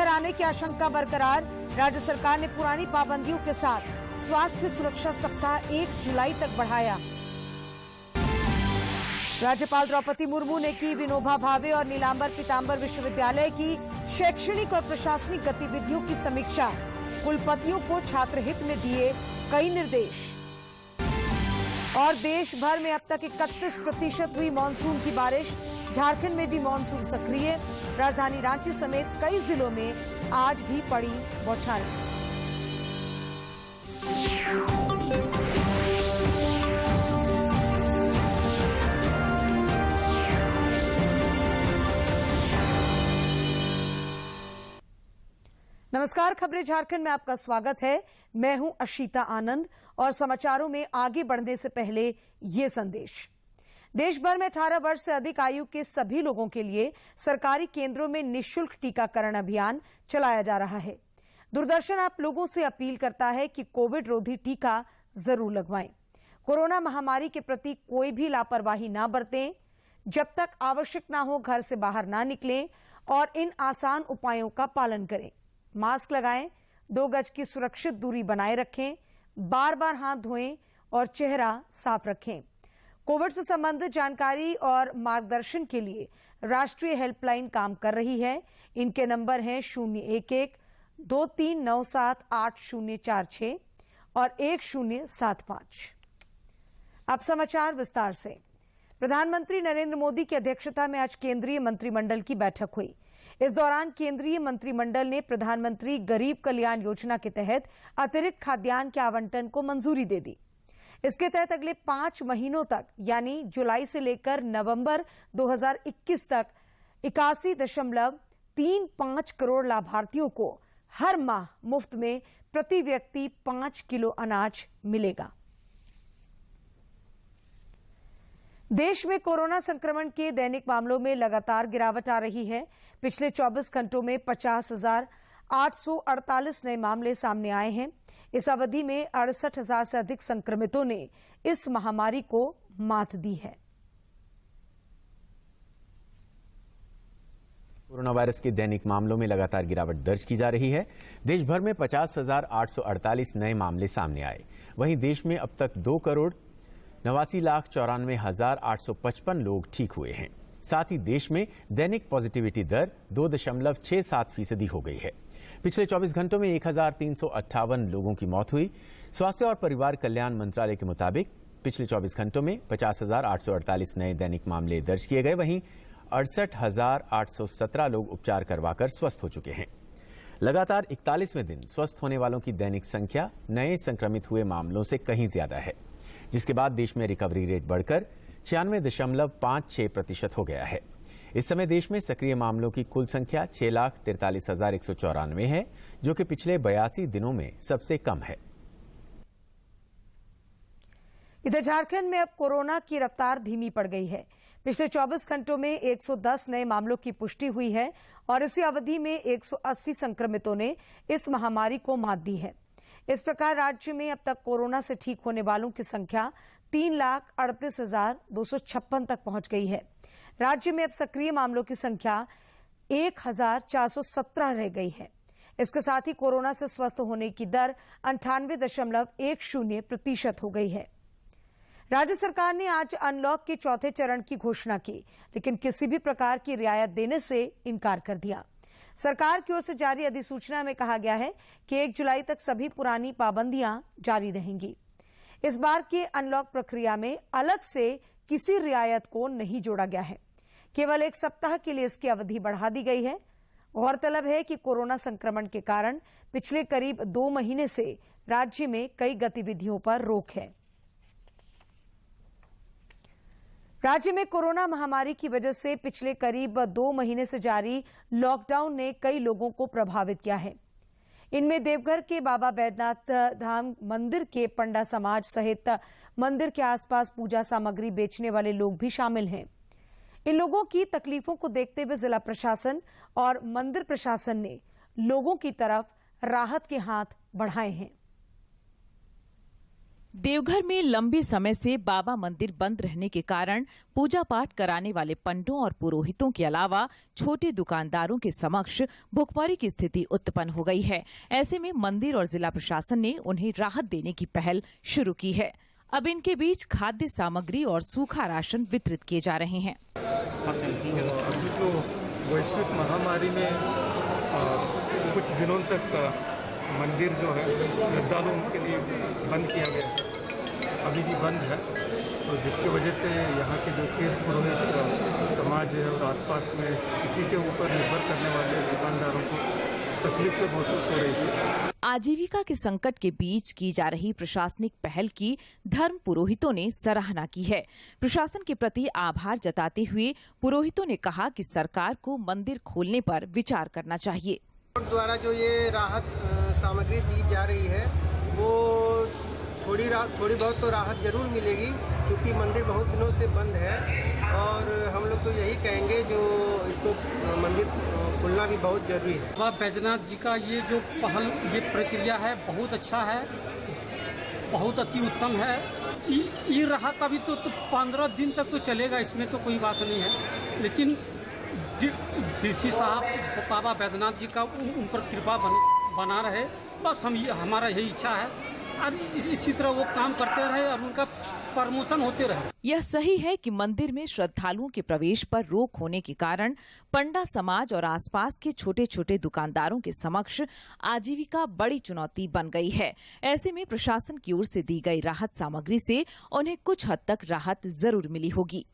लहर आने की आशंका बरकरार। राज्य सरकार ने पुरानी पाबंदियों के साथ स्वास्थ्य सुरक्षा सप्ताह 1 जुलाई तक बढ़ाया। राज्यपाल द्रौपदी मुर्मू ने की विनोबा भावे और नीलांबर पीतांबर विश्वविद्यालय की शैक्षणिक और प्रशासनिक गतिविधियों की समीक्षा। कुलपतियों को छात्र हित में दिए कई निर्देश। और देश भर में अब तक 31% हुई मानसून की बारिश। झारखंड में भी मानसून सक्रिय। राजधानी रांची समेत कई जिलों में आज भी पड़ी बौछारें। नमस्कार, खबरें झारखंड में आपका स्वागत है। मैं हूं अशीता आनंद और समाचारों में आगे बढ़ने से पहले ये संदेश। देश भर में 18 वर्ष से अधिक आयु के सभी लोगों के लिए सरकारी केंद्रों में निःशुल्क टीकाकरण अभियान चलाया जा रहा है। दूरदर्शन आप लोगों से अपील करता है कि कोविड रोधी टीका जरूर लगवाएं। कोरोना महामारी के प्रति कोई भी लापरवाही ना बरतें। जब तक आवश्यक ना हो घर से बाहर ना निकलें और इन आसान उपायों का पालन करें। मास्क लगाएं, 2 गज की सुरक्षित दूरी बनाए रखें, बार बार हाथ धोएं और चेहरा साफ रखें। कोविड से संबंधित जानकारी और मार्गदर्शन के लिए राष्ट्रीय हेल्पलाइन काम कर रही है। इनके नंबर हैं 011-2397-8046 और 1075। अब समाचार विस्तार से। प्रधानमंत्री नरेंद्र मोदी की अध्यक्षता में आज केंद्रीय मंत्रिमंडल की बैठक हुई। इस दौरान केंद्रीय मंत्रिमंडल ने प्रधानमंत्री गरीब कल्याण योजना के तहत अतिरिक्त खाद्यान्न के आवंटन को मंजूरी दे दी। इसके तहत अगले 5 महीनों तक यानी जुलाई से लेकर नवंबर 2021 तक 81.35 करोड़ लाभार्थियों को हर माह मुफ्त में प्रति व्यक्ति 5 किलो अनाज मिलेगा। देश में कोरोना संक्रमण के दैनिक मामलों में लगातार गिरावट आ रही है। पिछले 24 घंटों में 50,848 नए मामले सामने आए हैं। इस अवधि में 68,000 से अधिक संक्रमितों ने इस महामारी को मात दी है। कोरोना वायरस के दैनिक मामलों में लगातार गिरावट दर्ज की जा रही है। देश भर में 50,848 नए मामले सामने आए। वहीं देश में अब तक 2,89,94,855 लोग ठीक हुए हैं। साथ ही देश में दैनिक पॉजिटिविटी दर 2.67% हो गई है। पिछले 24 घंटों में 1,358 लोगों की मौत हुई। स्वास्थ्य और परिवार कल्याण मंत्रालय के मुताबिक पिछले 24 घंटों में 50,848 नए दैनिक मामले दर्ज किए गए। वहीं 68,817 लोग उपचार करवाकर स्वस्थ हो चुके हैं। लगातार 41वें दिन स्वस्थ होने वालों की दैनिक संख्या नए संक्रमित हुए मामलों से कहीं ज्यादा है, जिसके बाद देश में रिकवरी रेट बढ़कर 96.56% हो गया है। इस समय देश में सक्रिय मामलों की कुल संख्या 6,43,194 है, जो कि पिछले 82 दिनों में सबसे कम है। इधर झारखंड में अब कोरोना की रफ्तार धीमी पड़ गई है। पिछले 24 घंटों में 110 नए मामलों की पुष्टि हुई है और इसी अवधि में 180 संक्रमितों ने इस महामारी को मात दी है। इस प्रकार राज्य में अब तक कोरोना से ठीक होने वालों की संख्या 3,38,256 तक पहुंच गई है। राज्य में अब सक्रिय मामलों की संख्या 1,417 रह गई है। इसके साथ ही कोरोना से स्वस्थ होने की दर 98.10% हो गई है। राज्य सरकार ने आज अनलॉक के चौथे चरण की घोषणा की, लेकिन किसी भी प्रकार की रियायत देने से इनकार कर दिया। सरकार की ओर से जारी अधिसूचना में कहा गया है कि 1 जुलाई तक सभी पुरानी पाबंदियां जारी रहेंगी। इस बार की अनलॉक प्रक्रिया में अलग से किसी रियायत को नहीं जोड़ा गया है। केवल 1 सप्ताह के लिए इसकी अवधि बढ़ा दी गई है। गौरतलब है कि कोरोना संक्रमण के कारण पिछले करीब 2 महीने से राज्य में कई गतिविधियों पर रोक है। राज्य में कोरोना महामारी की वजह से पिछले करीब 2 महीने से जारी लॉकडाउन ने कई लोगों को प्रभावित किया है। इनमें देवघर के बाबा बैद्यनाथ धाम मंदिर के पंडा समाज सहित मंदिर के आसपास पूजा सामग्री बेचने वाले लोग भी शामिल हैं। इन लोगों की तकलीफों को देखते हुए जिला प्रशासन और मंदिर प्रशासन ने लोगों की तरफ राहत के हाथ बढ़ाए हैं। देवघर में लंबे समय से बाबा मंदिर बंद रहने के कारण पूजा पाठ कराने वाले पंडितों और पुरोहितों के अलावा छोटे दुकानदारों के समक्ष भुखमरी की स्थिति उत्पन्न हो गई है। ऐसे में मंदिर और जिला प्रशासन ने उन्हें राहत देने की पहल शुरू की है। अब इनके बीच खाद्य सामग्री और सूखा राशन वितरित किए जा रहे हैं। अभी तो वैश्विक महामारी में कुछ दिनों तक मंदिर जो है श्रद्धालुओं के लिए बंद किया गया है, अभी भी बंद है। तो जिसकी वजह से यहाँ के जो तीर्थ पुरोहित समाज है और आसपास में इसी के ऊपर निर्भर करने वाले दुकानदारों को तकलीफ से महसूस हो रही थी। आजीविका के संकट के बीच की जा रही प्रशासनिक पहल की धर्म पुरोहितों ने सराहना की है। प्रशासन के प्रति आभार जताते हुए पुरोहितों ने कहा कि सरकार को मंदिर खोलने पर विचार करना चाहिए। द्वारा जो ये राहत सामग्री दी जा रही है वो थोड़ी बहुत तो राहत जरूर मिलेगी, क्योंकि मंदिर बहुत दिनों से बंद है। और हम लोग तो यही कहेंगे जो इसको मंदिर खुलना भी बहुत जरूरी है। बाबा बैजनाथ जी का ये जो पहल, ये प्रक्रिया है बहुत अच्छा है, बहुत अति उत्तम है। ये राहत अभी तो 15 दिन तक तो चलेगा, इसमें तो कोई बात नहीं है। लेकिन डीसी साहब बाबा बैद्यनाथ जी का उन पर कृपा बना रहे, बस हमारा यही इच्छा है। और इसी तरह वो काम करते रहे और उनका प्रमोशन होते रहे। यह सही है कि मंदिर में श्रद्धालुओं के प्रवेश पर रोक होने के कारण पंडा समाज और आसपास के छोटे छोटे दुकानदारों के समक्ष आजीविका बड़ी चुनौती बन गई है। ऐसे में प्रशासन की ओर से दी गई राहत सामग्री से उन्हें कुछ हद तक राहत जरूर मिली होगी।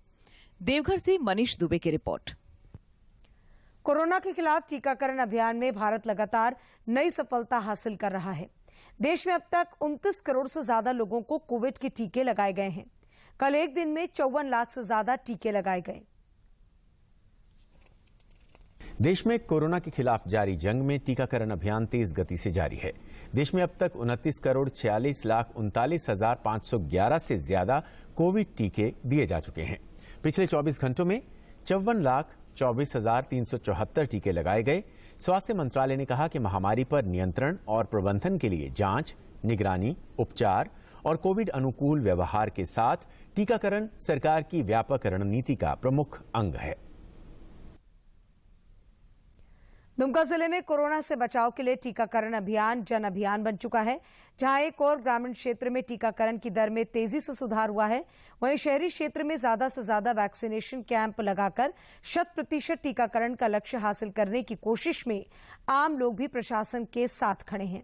देवघर से मनीष दुबे की रिपोर्ट। कोरोना के खिलाफ टीकाकरण अभियान में भारत लगातार नई सफलता हासिल कर रहा है। देश में अब तक 29 करोड़ से ज्यादा लोगों को कोविड के टीके लगाए गए हैं। कल एक दिन में 54 लाख से ज्यादा टीके लगाए गए। देश में कोरोना के खिलाफ जारी जंग में टीकाकरण अभियान तेज गति से जारी है। देश में अब तक 29 करोड़ 46 लाख 39,511 से ज्यादा कोविड टीके दिए जा चुके हैं। पिछले 24 घंटों में 54 लाख 24,374 टीके लगाए गए। स्वास्थ्य मंत्रालय ने कहा कि महामारी पर नियंत्रण और प्रबंधन के लिए जांच, निगरानी, उपचार और कोविड अनुकूल व्यवहार के साथ टीकाकरण सरकार की व्यापक रणनीति का प्रमुख अंग है। दुमका जिले में कोरोना से बचाव के लिए टीकाकरण अभियान जन अभियान बन चुका है। जहां एक और ग्रामीण क्षेत्र में टीकाकरण की दर में तेजी से सुधार हुआ है, वहीं शहरी क्षेत्र में ज्यादा से ज्यादा वैक्सीनेशन कैंप लगाकर 100% टीकाकरण का लक्ष्य हासिल करने की कोशिश में आम लोग भी प्रशासन के साथ खड़े हैं।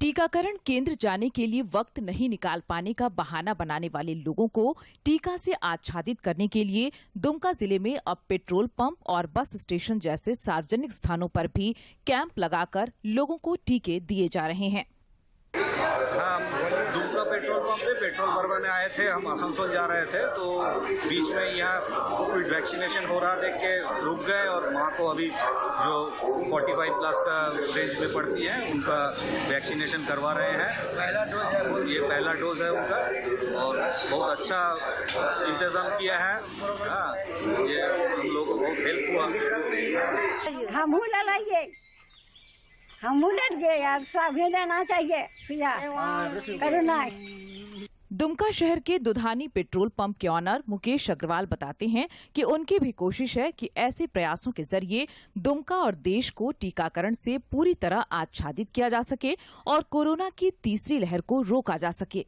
टीकाकरण केंद्र जाने के लिए वक्त नहीं निकाल पाने का बहाना बनाने वाले लोगों को टीका से आच्छादित करने के लिए दुमका जिले में अब पेट्रोल पंप और बस स्टेशन जैसे सार्वजनिक स्थानों पर भी कैंप लगाकर लोगों को टीके दिए जा रहे हैं। हम दुमका पेट्रोल पंप पे पेट्रोल भरवाने आए थे। हम आसनसोल जा रहे थे तो बीच में यहाँ कोविड वैक्सीनेशन हो रहा देख के रुक गए और माँ को अभी जो 45 प्लस का रेंज में पड़ती है उनका वैक्सीनेशन करवा रहे हैं। पहला डोज है, ये पहला डोज है उनका और बहुत अच्छा इंतजाम किया है। हाँ, ये हम लोगों को बहुत हेल्प हुआ। हम लड़ाइए, हम लड़ गए यार, सभी लेना चाहिए करुणा। दुमका शहर के दुधानी पेट्रोल पंप के ऑनर मुकेश अग्रवाल बताते हैं कि उनकी भी कोशिश है कि ऐसे प्रयासों के जरिए दुमका और देश को टीकाकरण से पूरी तरह आच्छादित किया जा सके और कोरोना की तीसरी लहर को रोका जा सके।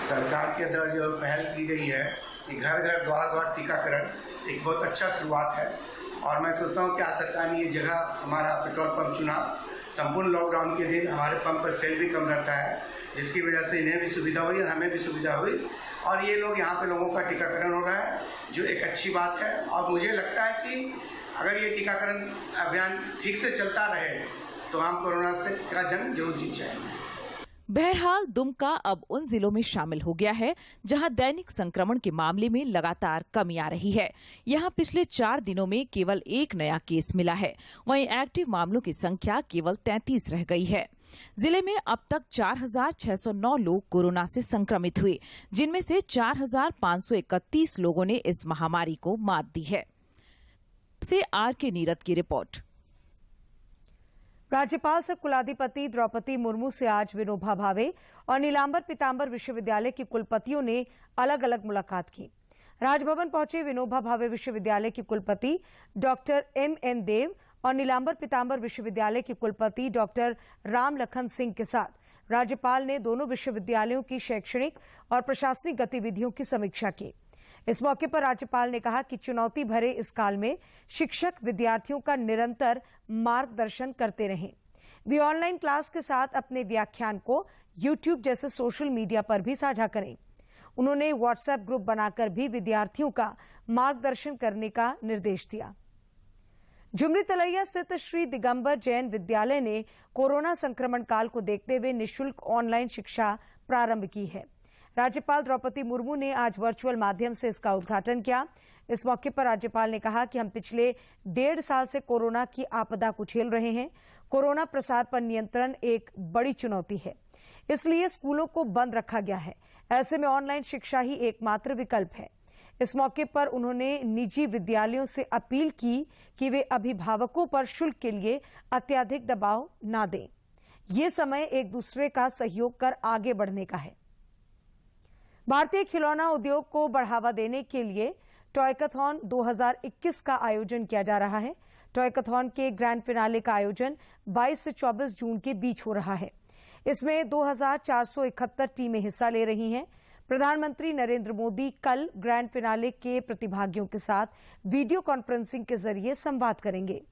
सरकार के द्वारा जो पहल की गई है कि घर घर द्वार द्वार टीकाकरण एक बहुत अच्छा शुरुआत है और मैं सोचता हूँ कि आज सरकार ने ये जगह हमारा पेट्रोल पंप चुना। संपूर्ण लॉकडाउन के दिन हमारे पंप पर सेल भी कम रहता है, जिसकी वजह से इन्हें भी सुविधा हुई और हमें भी सुविधा हुई और ये लोग यहाँ पे लोगों का टीकाकरण हो रहा है, जो एक अच्छी बात है। और मुझे लगता है कि अगर ये टीकाकरण अभियान ठीक से चलता रहे तो हम कोरोना से का जंग जरूर जीत जाएंगे। बहरहाल दुमका अब उन जिलों में शामिल हो गया है जहां दैनिक संक्रमण के मामले में लगातार कमी आ रही है। यहां पिछले 4 दिनों में केवल एक नया केस मिला है, वहीं एक्टिव मामलों की संख्या केवल 33 रह गई है। जिले में अब तक 4,609 लोग कोरोना से संक्रमित हुए, जिनमें से 4,531 लोगों ने इस महामारी को मात दी है। से आर के नीरद की रिपोर्ट। राज्यपाल सह कुलाधिपति द्रौपदी मुर्मू से आज विनोबा भावे और नीलांबर पीतांबर विश्वविद्यालय के कुलपतियों ने अलग अलग मुलाकात की। राजभवन पहुंचे विनोबा भावे विश्वविद्यालय के कुलपति डॉक्टर M.N. देव और नीलांबर पीतांबर विश्वविद्यालय के कुलपति डॉक्टर राम लखन सिंह के साथ राज्यपाल ने दोनों विश्वविद्यालयों की शैक्षणिक और प्रशासनिक गतिविधियों की समीक्षा की। इस मौके पर राज्यपाल ने कहा कि चुनौती भरे इस काल में शिक्षक विद्यार्थियों का निरंतर मार्गदर्शन करते रहें। वे ऑनलाइन क्लास के साथ अपने व्याख्यान को YouTube जैसे सोशल मीडिया पर भी साझा करें। उन्होंने व्हाट्सएप ग्रुप बनाकर भी विद्यार्थियों का मार्गदर्शन करने का निर्देश दिया। झुमरी तलैया स्थित श्री दिगंबर जैन विद्यालय ने कोरोना संक्रमण काल को देखते हुए निःशुल्क ऑनलाइन शिक्षा प्रारंभ की है। राज्यपाल द्रौपदी मुर्मू ने आज वर्चुअल माध्यम से इसका उद्घाटन किया। इस मौके पर राज्यपाल ने कहा कि हम पिछले 1.5 साल से कोरोना की आपदा को झेल रहे हैं। कोरोना प्रसार पर नियंत्रण एक बड़ी चुनौती है, इसलिए स्कूलों को बंद रखा गया है। ऐसे में ऑनलाइन शिक्षा ही एकमात्र विकल्प है। इस मौके पर उन्होंने निजी विद्यालयों से अपील की कि वे अभिभावकों पर शुल्क के लिए अत्यधिक दबाव न दें। ये समय एक दूसरे का सहयोग कर आगे बढ़ने का है। भारतीय खिलौना उद्योग को बढ़ावा देने के लिए टॉयकथॉन 2021 का आयोजन किया जा रहा है। टॉयकथॉन के ग्रैंड फिनाले का आयोजन 22 से 24 जून के बीच हो रहा है। इसमें 2471 टीमें हिस्सा ले रही हैं। प्रधानमंत्री नरेंद्र मोदी कल ग्रैंड फिनाले के प्रतिभागियों के साथ वीडियो कॉन्फ्रेंसिंग के जरिए संवाद करेंगे।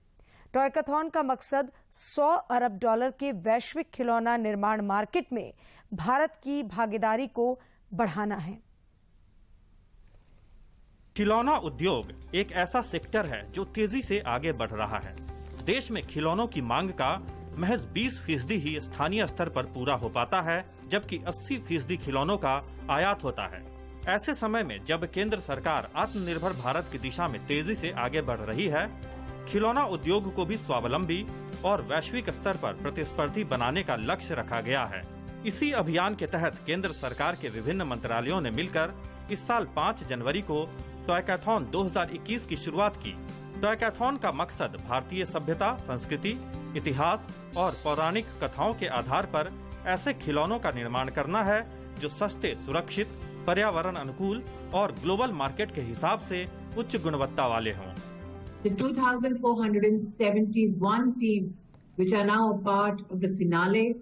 टॉयकथॉन का मकसद $100 अरब के वैश्विक खिलौना निर्माण मार्केट में भारत की भागीदारी को बढ़ाना है। खिलौना उद्योग एक ऐसा सेक्टर है जो तेजी से आगे बढ़ रहा है। देश में खिलौनों की मांग का महज 20% ही स्थानीय स्तर पर पूरा हो पाता है, जबकि 80% खिलौनों का आयात होता है। ऐसे समय में जब केंद्र सरकार आत्मनिर्भर भारत की दिशा में तेजी से आगे बढ़ रही है, खिलौना उद्योग को भी स्वावलंबी और वैश्विक स्तर पर प्रतिस्पर्धी बनाने का लक्ष्य रखा गया है। इसी अभियान के तहत केंद्र सरकार के विभिन्न मंत्रालयों ने मिलकर इस साल 5 जनवरी को टॉयकथॉन 2021 की शुरुआत की। टॉयकथॉन का मकसद भारतीय सभ्यता, संस्कृति, इतिहास और पौराणिक कथाओं के आधार पर ऐसे खिलौनों का निर्माण करना है जो सस्ते, सुरक्षित, पर्यावरण अनुकूल और ग्लोबल मार्केट के हिसाब से उच्च गुणवत्ता वाले हों। The 2,471 teams which are now a part of the finale,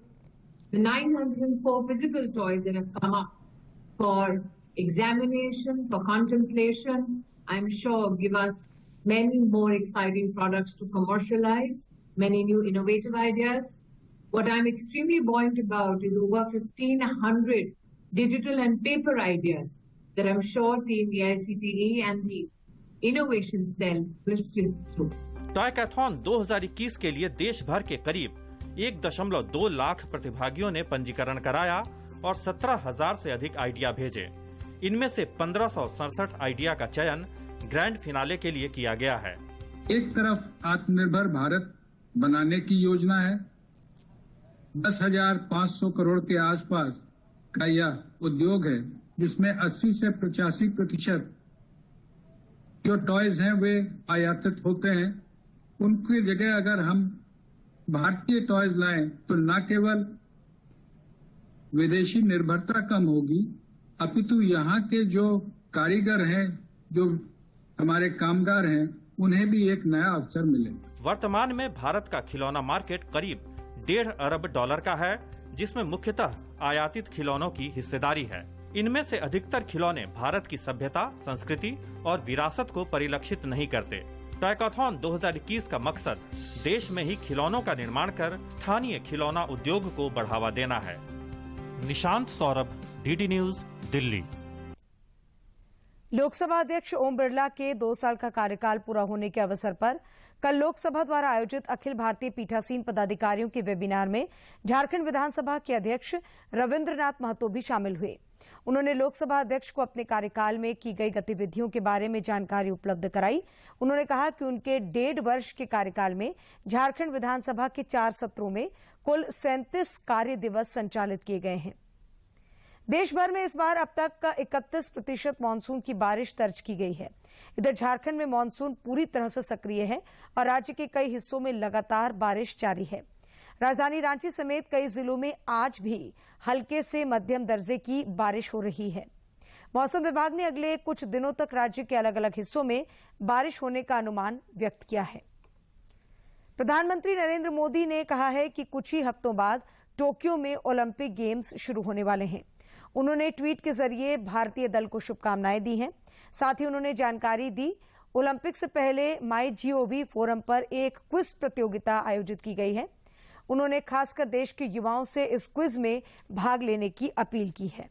the 904 physical toys that have come up for examination, for contemplation, I'm sure give us many more exciting products to commercialize, many new innovative ideas. What I'm extremely buoyant about is over 1,500 digital and paper ideas that I'm sure Team AICTE and the Innovation Cell will sweep through. Toycathon 2021 के लिए देश भर के करीब 1.2 लाख प्रतिभागियों ने पंजीकरण कराया और 17,000 से अधिक आइडिया भेजे। इनमें से 1567 आइडिया का चयन ग्रैंड फिनाले के लिए किया गया है। एक तरफ आत्मनिर्भर भारत बनाने की योजना है। 10,500 करोड़ के आसपास का यह उद्योग है, जिसमें 80 से 85% जो टॉयज हैं वे आयातित होते हैं। उनकी जगह अगर हम भारतीय टॉयज लाएं तो न केवल विदेशी निर्भरता कम होगी, अपितु यहाँ के जो कारीगर हैं, जो हमारे कामगार हैं, उन्हें भी एक नया अवसर मिले। वर्तमान में भारत का खिलौना मार्केट करीब $1.5 अरब का है, जिसमें मुख्यतः आयातित खिलौनों की हिस्सेदारी है। इनमें से अधिकतर खिलौने भारत की सभ्यता, संस्कृति और विरासत को परिलक्षित नहीं करते। टॉयकथॉन 2021 का मकसद देश में ही खिलौनों का निर्माण कर स्थानीय खिलौना उद्योग को बढ़ावा देना है। Nishant Saurabh, DD news, Delhi. लोकसभा अध्यक्ष ओम बिरला के 2 साल का कार्यकाल पूरा होने के अवसर पर कल लोकसभा द्वारा आयोजित अखिल भारतीय पीठासीन पदाधिकारियों के वेबिनार में झारखंड विधानसभा के अध्यक्ष रविंद्रनाथ महतो भी शामिल हुए। उन्होंने लोकसभा अध्यक्ष को अपने कार्यकाल में की गई गतिविधियों के बारे में जानकारी उपलब्ध कराई। उन्होंने कहा कि उनके 1.5 वर्ष के कार्यकाल में झारखंड विधानसभा के 4 सत्रों में कुल 37 कार्य दिवस संचालित किए गए हैं। देश भर में इस बार अब तक 31% मानसून की बारिश दर्ज की गई है। इधर झारखंड में मानसून पूरी तरह से सक्रिय है और राज्य के कई हिस्सों में लगातार बारिश जारी है। राजधानी रांची समेत कई जिलों में आज भी हल्के से मध्यम दर्जे की बारिश हो रही है। मौसम विभाग ने अगले कुछ दिनों तक राज्य के अलग अलग हिस्सों में बारिश होने का अनुमान व्यक्त किया है। प्रधानमंत्री नरेंद्र मोदी ने कहा है कि कुछ ही हफ्तों बाद टोक्यो में ओलंपिक गेम्स शुरू होने वाले हैं। उन्होंने ट्वीट के जरिए भारतीय दल को शुभकामनाएं दी हैं। साथ ही उन्होंने जानकारी दी, ओलंपिक से पहले MyGov फोरम पर एक क्विज प्रतियोगिता आयोजित की गई है। उन्होंने खासकर देश के युवाओं से इस क्विज में भाग लेने की अपील की है।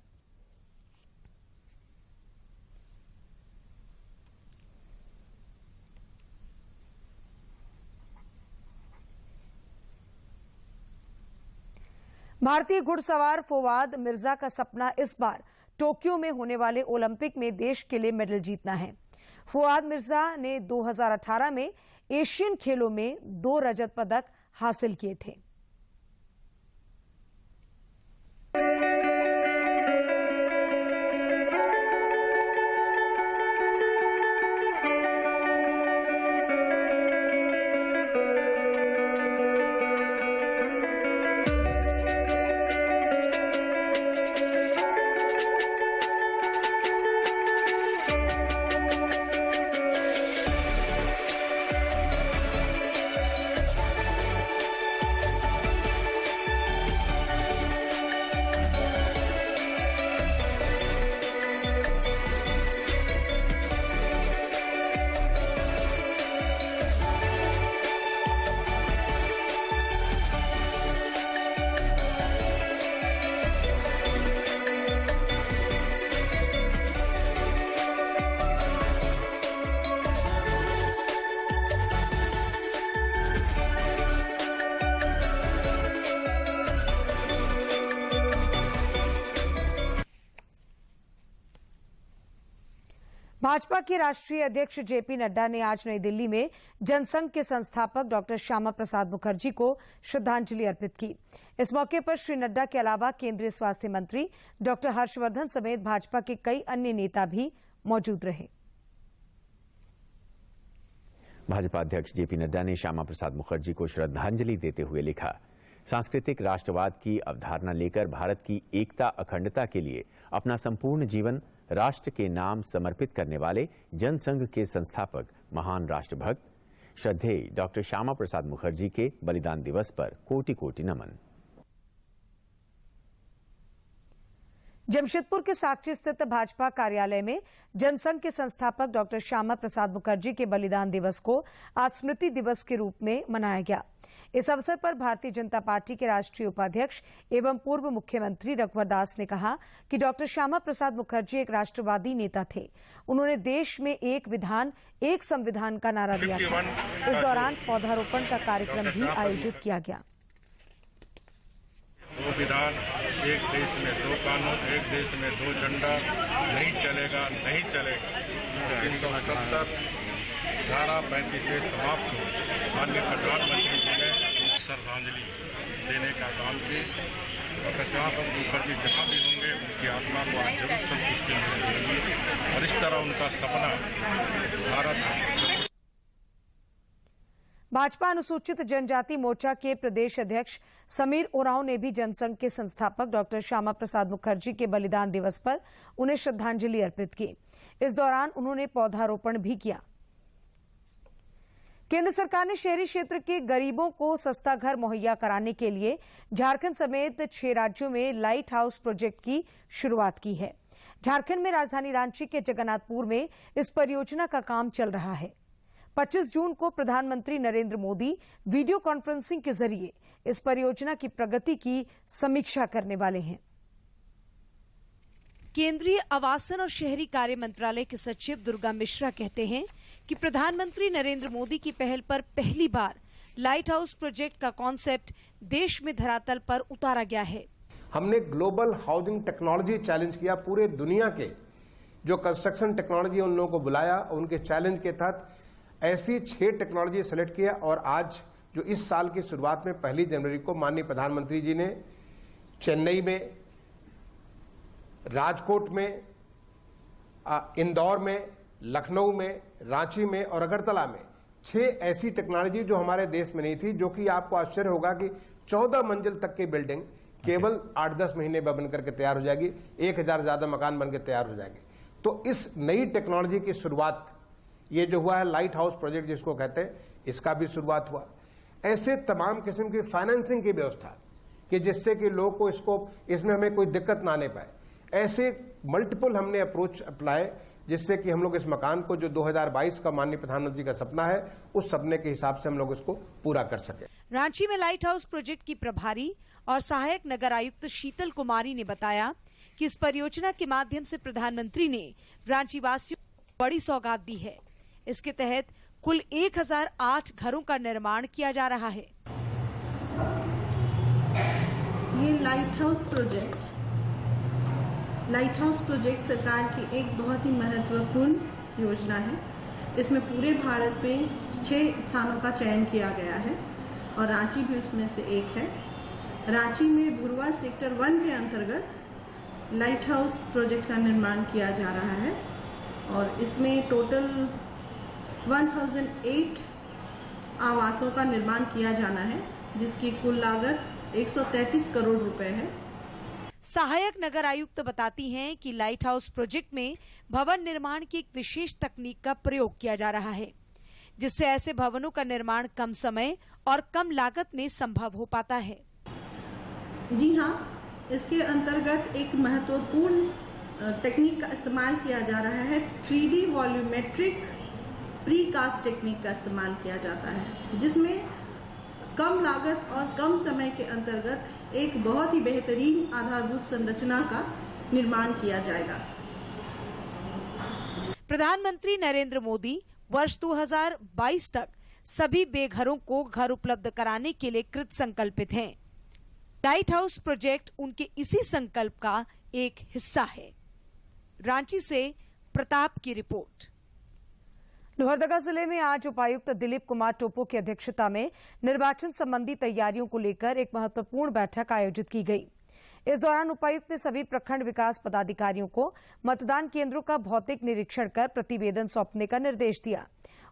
भारतीय घुड़सवार फवाद मिर्जा का सपना इस बार टोक्यो में होने वाले ओलंपिक में देश के लिए मेडल जीतना है। फवाद मिर्जा ने 2018 में एशियन खेलों में 2 रजत पदक हासिल किए थे। भाजपा के राष्ट्रीय अध्यक्ष जेपी नड्डा ने आज नई दिल्ली में जनसंघ के संस्थापक डॉक्टर श्यामा प्रसाद मुखर्जी को श्रद्धांजलि अर्पित की। इस मौके पर श्री नड्डा के अलावा केंद्रीय स्वास्थ्य मंत्री डॉक्टर हर्षवर्धन समेत भाजपा के कई अन्य नेता भी मौजूद रहे। भाजपा अध्यक्ष जेपी नड्डा ने श्यामा प्रसाद मुखर्जी को श्रद्धांजलि देते हुए लिखा, सांस्कृतिक राष्ट्रवाद की अवधारणा लेकर भारत की एकता अखंडता के लिए अपना संपूर्ण जीवन राष्ट्र के नाम समर्पित करने वाले जनसंघ के संस्थापक महान राष्ट्रभक्त श्रद्धेय डॉक्टर श्यामा प्रसाद मुखर्जी के बलिदान दिवस पर कोटि कोटि नमन। जमशेदपुर के साक्षी स्थित भाजपा कार्यालय में जनसंघ के संस्थापक डॉक्टर श्यामा प्रसाद मुखर्जी के बलिदान दिवस को आज स्मृति दिवस के रूप में मनाया गया। इस अवसर पर भारतीय जनता पार्टी के राष्ट्रीय उपाध्यक्ष एवं पूर्व मुख्यमंत्री रघुवर दास ने कहा कि डॉक्टर श्यामा प्रसाद मुखर्जी एक राष्ट्रवादी नेता थे। उन्होंने देश में एक विधान एक संविधान का नारा दिया था। इस दौरान पौधारोपण का कार्यक्रम भी आयोजित किया गया। दो विधान, एक देश में 2 कानून, एक देश में 2 झंडा नहीं चलेगा, नहीं चलेगा। 170 धारा 35 से समाप्त हो। माननीय प्रधानमंत्री जी ने श्रद्धांजलि देने का काम किया। डॉक्टर श्यामा प्रसाद मुखर्जी जहाँ भी होंगे उनकी आत्मा को आज जरूर संतुष्टि मिलेगी और इस तरह उनका सपना भारत। भाजपा अनुसूचित जनजाति मोर्चा के प्रदेश अध्यक्ष समीर ओरांव ने भी जनसंघ के संस्थापक डॉक्टर श्यामा प्रसाद मुखर्जी के बलिदान दिवस पर उन्हें श्रद्धांजलि अर्पित की। इस दौरान उन्होंने पौधारोपण भी किया। केंद्र सरकार ने शहरी क्षेत्र के गरीबों को सस्ता घर मुहैया कराने के लिए झारखंड समेत 6 राज्यों में लाइट हाउस प्रोजेक्ट की शुरुआत की है। झारखंड में राजधानी रांची के जगन्नाथपुर में इस परियोजना का काम चल रहा है। 25 जून को प्रधानमंत्री नरेंद्र मोदी वीडियो कॉन्फ्रेंसिंग के जरिए इस परियोजना की प्रगति की समीक्षा करने वाले हैं। केंद्रीय आवासन और शहरी कार्य मंत्रालय के सचिव दुर्गा मिश्रा कहते हैं कि प्रधानमंत्री नरेंद्र मोदी की पहल पर पहली बार लाइट हाउस प्रोजेक्ट का कॉन्सेप्ट देश में धरातल पर उतारा गया है। हमने ग्लोबल हाउसिंग टेक्नोलॉजी चैलेंज किया। पूरे दुनिया के जो कंस्ट्रक्शन टेक्नोलॉजी उन लोगों को बुलाया, उनके चैलेंज के तहत ऐसी 6 टेक्नोलॉजी सेलेक्ट किया और आज जो इस साल की शुरुआत में 1 जनवरी को माननीय प्रधानमंत्री जी ने चेन्नई में, राजकोट में, इंदौर में, लखनऊ में, रांची में और अगरतला में 6 ऐसी टेक्नोलॉजी जो हमारे देश में नहीं थी, जो कि आपको आश्चर्य होगा कि 14 मंजिल तक की बिल्डिंग केवल 8-10 महीने में बन करके तैयार हो जाएगी, 1000 ज्यादा मकान बन के तैयार हो जाएंगे। तो इस नई टेक्नोलॉजी की शुरुआत ये जो हुआ है लाइट हाउस प्रोजेक्ट जिसको कहते हैं, इसका भी शुरुआत हुआ। ऐसे तमाम किस्म की फाइनेंसिंग की व्यवस्था कि जिससे कि लोगों को इसमें हमें कोई दिक्कत ना आने पाए, ऐसे मल्टीपल हमने अप्रोच अप्लाई, जिससे कि हम लोग इस मकान को जो 2022 का माननीय प्रधानमंत्री का सपना है, उस सपने के हिसाब से हम लोग इसको पूरा कर सके। रांची में लाइट हाउस प्रोजेक्ट की प्रभारी और सहायक नगर आयुक्त शीतल कुमारी ने बताया कि इस परियोजना के माध्यम से प्रधानमंत्री ने रांची वासियों को बड़ी सौगात दी है। इसके तहत कुल 1008 घरों का निर्माण किया जा रहा है। ये लाइट हाउस प्रोजेक्ट सरकार की एक बहुत ही महत्वपूर्ण योजना है। इसमें पूरे भारत में 6 स्थानों का चयन किया गया है और रांची भी उसमें से एक है। रांची में धुरवा सेक्टर 1 के अंतर्गत लाइट हाउस प्रोजेक्ट का निर्माण किया जा रहा है और इसमें टोटल 1008 आवासों का निर्माण किया जाना है, जिसकी कुल लागत 133 करोड़ रुपए है। सहायक नगर आयुक्त बताती हैं कि लाइट हाउस प्रोजेक्ट में भवन निर्माण की एक विशेष तकनीक का प्रयोग किया जा रहा है, जिससे ऐसे भवनों का निर्माण कम समय और कम लागत में संभव हो पाता है। जी हाँ, इसके अंतर्गत एक महत्वपूर्ण टेक्निक का इस्तेमाल किया जा रहा है। 3D वॉल्यूमेट्रिक प्रीकास्ट टेक्निक का इस्तेमाल किया जाता है, जिसमें कम लागत और कम समय के अंतर्गत एक बहुत ही बेहतरीन आधारभूत संरचना का निर्माण किया जाएगा। प्रधानमंत्री नरेंद्र मोदी वर्ष 2022 तक सभी बेघरों को घर उपलब्ध कराने के लिए कृत संकल्पित हैं। लाइट हाउस प्रोजेक्ट उनके इसी संकल्प का एक हिस्सा है। रांची से प्रताप की रिपोर्ट। लोहरदगा जिले में आज उपायुक्त दिलीप कुमार टोपो की अध्यक्षता में निर्वाचन संबंधी तैयारियों को लेकर एक महत्वपूर्ण बैठक आयोजित की गई। इस दौरान उपायुक्त ने सभी प्रखंड विकास पदाधिकारियों को मतदान केंद्रों का भौतिक निरीक्षण कर प्रतिवेदन सौंपने का निर्देश दिया।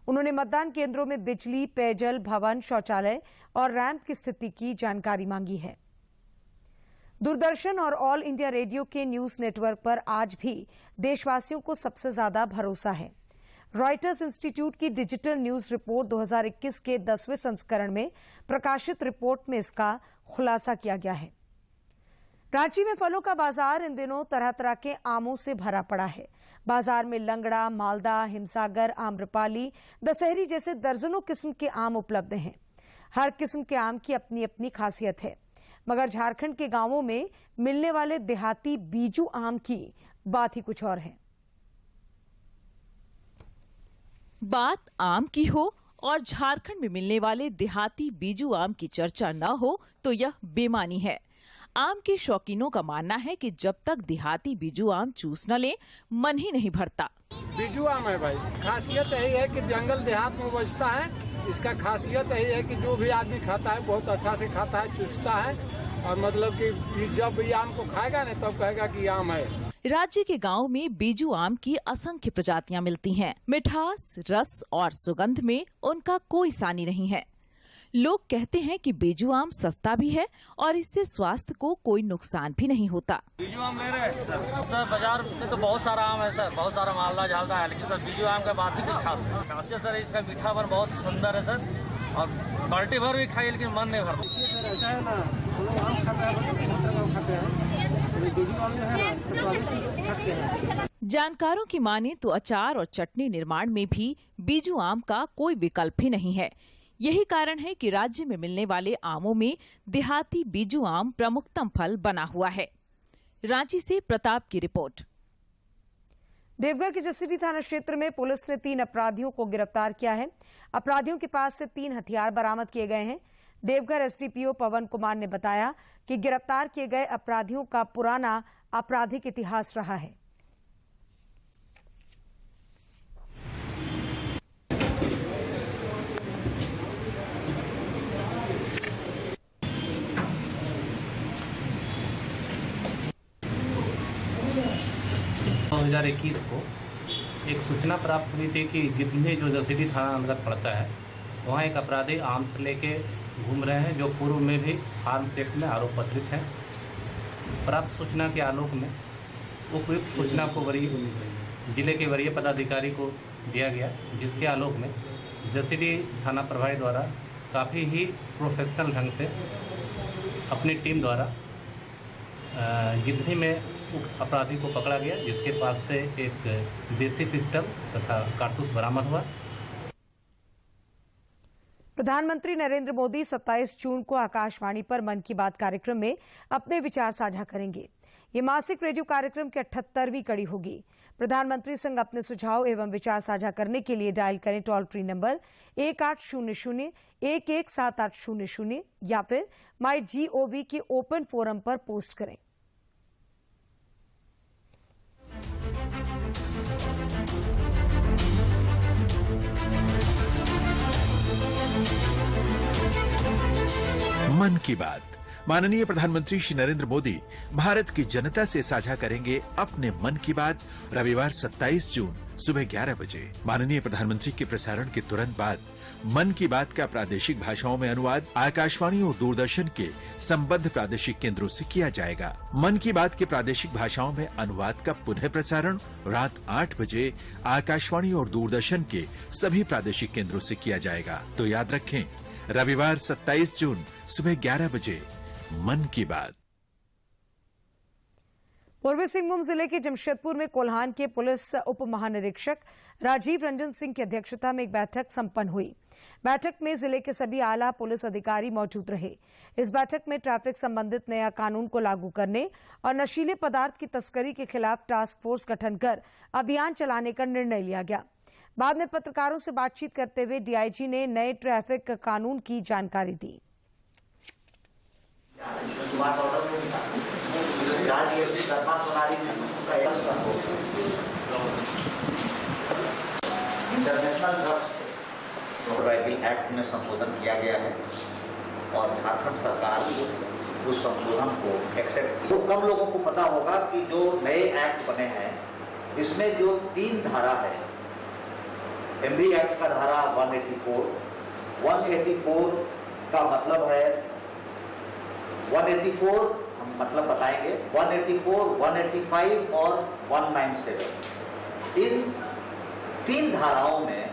उन्होंने मतदान केंद्रों में बिजली, पेयजल, भवन, शौचालय और रैंप की स्थिति की जानकारी मांगी है। दूरदर्शन और ऑल इंडिया रेडियो के न्यूज नेटवर्क पर आज भी देशवासियों को सबसे ज्यादा भरोसा है। रॉयटर्स इंस्टीट्यूट की डिजिटल न्यूज रिपोर्ट 2021 के 10वें संस्करण में प्रकाशित रिपोर्ट में इसका खुलासा किया गया है। रांची में फलों का बाजार इन दिनों तरह तरह के आमों से भरा पड़ा है। बाजार में लंगड़ा, मालदा, हिमसागर, आम्रपाली, दशहरी जैसे दर्जनों किस्म के आम उपलब्ध हैं। हर किस्म के आम की अपनी अपनी खासियत है, मगर झारखंड के गांवों में मिलने वाले देहाती बीजू आम की बात ही कुछ और है। बात आम की हो और झारखंड में मिलने वाले देहाती बीजू आम की चर्चा न हो तो यह बेमानी है। आम के शौकीनों का मानना है कि जब तक देहाती बीजू आम चूस न ले, मन ही नहीं भरता। बीजू आम है भाई, खासियत यही है कि जंगल देहात में बचता है। इसका खासियत यही है कि जो भी आदमी खाता है बहुत अच्छा से खाता है, चूसता है, और मतलब कि जब ये आम को खाएगा न तब कहेगा कि आम है। राज्य के गांव में बीजू आम की असंख्य प्रजातियां मिलती हैं। मिठास, रस और सुगंध में उनका कोई सानी नहीं है। लोग कहते हैं कि बीजू आम सस्ता भी है और इससे स्वास्थ्य को कोई नुकसान भी नहीं होता। बीजू आम ले रहे सर, बाजार में तो बहुत सारा आम है सर, बहुत सारा मालदा झालदा है, लेकिन सर बीजू आम का बात ही कुछ खास खासियत सर, इसका मीठा भर बहुत सुंदर है सर, और बाल्टी भर भी खाइए लेकिन मन नहीं भरता। ऐसा है ना, जानकारों की माने तो अचार और चटनी निर्माण में भी बीजू आम का कोई विकल्प ही नहीं है। यही कारण है कि राज्य में मिलने वाले आमों में देहाती बीजू आम प्रमुखतम फल बना हुआ है। रांची से प्रताप की रिपोर्ट। देवघर के जसीडीह थाना क्षेत्र में पुलिस ने 3 अपराधियों को गिरफ्तार किया है। अपराधियों के पास से 3 हथियार बरामद किए गए हैं। देवघर एसडीपीओ पवन कुमार ने बताया कि गिरफ्तार किए गए अपराधियों का पुराना आपराधिक इतिहास रहा है। दो 2021 को एक सूचना प्राप्त हुई थी कि गिद्धनी जो जसीडीह थाना अंतर्गत पड़ता है, वहाँ एक अपराधी आर्म्स लेके घूम रहे हैं, जो पूर्व में भी आर्म्स एक्ट में आरोप पत्रित है। प्राप्त सूचना के आलोक में उपयुक्त सूचना को जिले के वरीय पदाधिकारी को दिया गया, जिसके आलोक में जसीडीह थाना प्रभारी द्वारा काफ़ी ही प्रोफेशनल ढंग से अपनी टीम द्वारा गिद्धनी में अपराधी को पकड़ा गया, जिसके पास से एक देसी पिस्टल तथा कारतूस बरामद हुआ। प्रधानमंत्री नरेंद्र मोदी 27 जून को आकाशवाणी पर मन की बात कार्यक्रम में अपने विचार साझा करेंगे। ये मासिक रेडियो कार्यक्रम की 78वीं कड़ी होगी। प्रधानमंत्री संग अपने सुझाव एवं विचार साझा करने के लिए डायल करें टोल फ्री नंबर 1800-117800 या फिर MyGov के ओपन फोरम पर पोस्ट करें। मन की बात। माननीय प्रधानमंत्री श्री नरेंद्र मोदी भारत की जनता से साझा करेंगे अपने मन की बात रविवार 27 जून सुबह 11 बजे। माननीय प्रधानमंत्री के प्रसारण के तुरंत बाद मन की बात का प्रादेशिक भाषाओं में अनुवाद आकाशवाणी और दूरदर्शन के संबद्ध प्रादेशिक केंद्रों से किया जाएगा। मन की बात के प्रादेशिक भाषाओं में अनुवाद का पुनः प्रसारण रात 8 बजे आकाशवाणी और दूरदर्शन के सभी प्रादेशिक केंद्रों से किया जाएगा। तो याद रखें, रविवार 27 जून सुबह 11 बजे मन की बात। पूर्वी सिंहभूम जिले के जमशेदपुर में कोल्हान के पुलिस उप महानिरीक्षक राजीव रंजन सिंह की अध्यक्षता में एक बैठक संपन्न हुई। बैठक में जिले के सभी आला पुलिस अधिकारी मौजूद रहे। इस बैठक में ट्रैफिक संबंधित नया कानून को लागू करने और नशीले पदार्थ की तस्करी के खिलाफ टास्क फोर्स गठन कर अभियान चलाने का निर्णय लिया गया। बाद में पत्रकारों से बातचीत करते हुए डीआईजी ने नए ट्रैफिक कानून की जानकारी दी। इंटरनेशनल ड्रग्स एक्ट में संशोधन किया गया है और झारखंड सरकार उस संशोधन को एक्सेप्ट किया। तो कम लोगों को पता होगा कि जो नए एक्ट बने हैं इसमें जो 3 धारा है, एमरी एक्ट का धारा 184 का मतलब है 184 हम मतलब बताएंगे 184, 185 और 197। इन 3 धाराओं में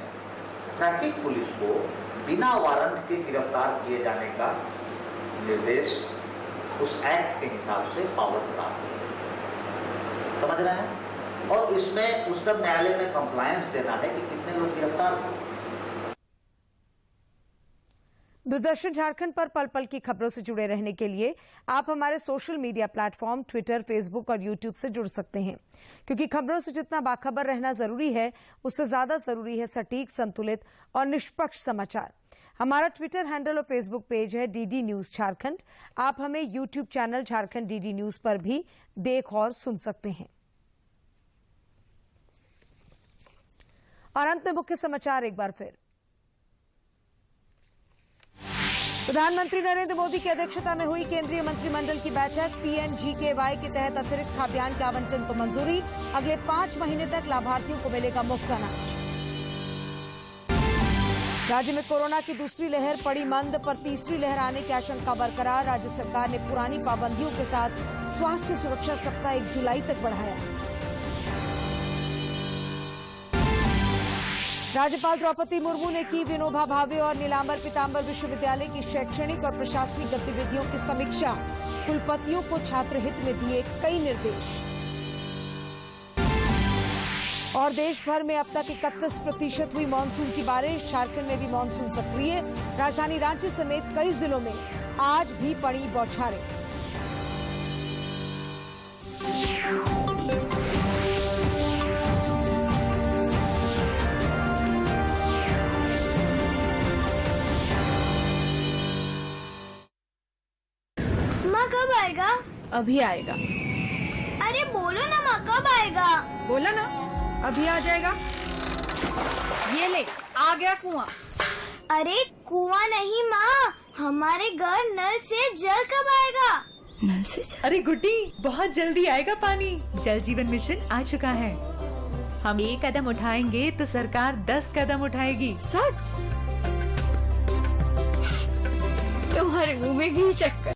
ट्रैफिक पुलिस को बिना वारंट के गिरफ्तार किए जाने का निर्देश उस एक्ट के हिसाब से पावर प्राप्त है। समझ रहे हैं? और इसमें उच्चतम न्यायालय में कंप्लायंस देना है कि कितने लोग गिरफ्तार हुए। दूरदर्शन झारखंड पर पल पल की खबरों से जुड़े रहने के लिए आप हमारे social media platform Twitter, Facebook और यूट्यूब से जुड़ सकते हैं, क्योंकि खबरों से जितना बाखबर रहना जरूरी है, उससे ज्यादा जरूरी है सटीक, संतुलित और निष्पक्ष समाचार। हमारा ट्विटर हैंडल और फेसबुक पेज है डीडी न्यूज झारखंड। आप हमें YouTube channel Jharkhand DD news पर भी देख और सुन सकते हैं। और अंत में मुख्य समाचार एक बार फिर। प्रधानमंत्री नरेंद्र मोदी की अध्यक्षता में हुई केंद्रीय मंत्रिमंडल की बैठक। पीएमजीकेवाई के तहत अतिरिक्त खाद्यान्न के आवंटन को मंजूरी। अगले 5 महीने तक लाभार्थियों को मिलेगा मुफ्त अनाज। राज्य में कोरोना की दूसरी लहर पड़ी मंद, पर तीसरी लहर आने की आशंका बरकरार। राज्य सरकार ने पुरानी पाबंदियों के साथ स्वास्थ्य सुरक्षा सप्ताह 1 जुलाई तक बढ़ाया। राज्यपाल द्रौपदी मुर्मू ने की विनोबा भावे और नीलांबर पीतांबर विश्वविद्यालय की शैक्षणिक और प्रशासनिक गतिविधियों की समीक्षा। कुलपतियों को छात्र हित में दिए कई निर्देश। और देश भर में अब तक 31% हुई मानसून की बारिश। झारखंड में भी मानसून सक्रिय। राजधानी रांची समेत कई जिलों में आज भी पड़ी बौछारें। कब आएगा? अभी आएगा। अरे बोलो ना माँ, कब आएगा? बोला ना, अभी आ जाएगा। ये ले, आ गया कुआं। अरे कुआं नहीं माँ, हमारे घर नल से जल कब आएगा? नल से जल? अरे गुड्डी, बहुत जल्दी आएगा पानी। जल जीवन मिशन आ चुका है। हम एक कदम उठाएंगे तो सरकार 10 कदम उठाएगी। सच? तुम्हारे मुंह में घी शक्कर।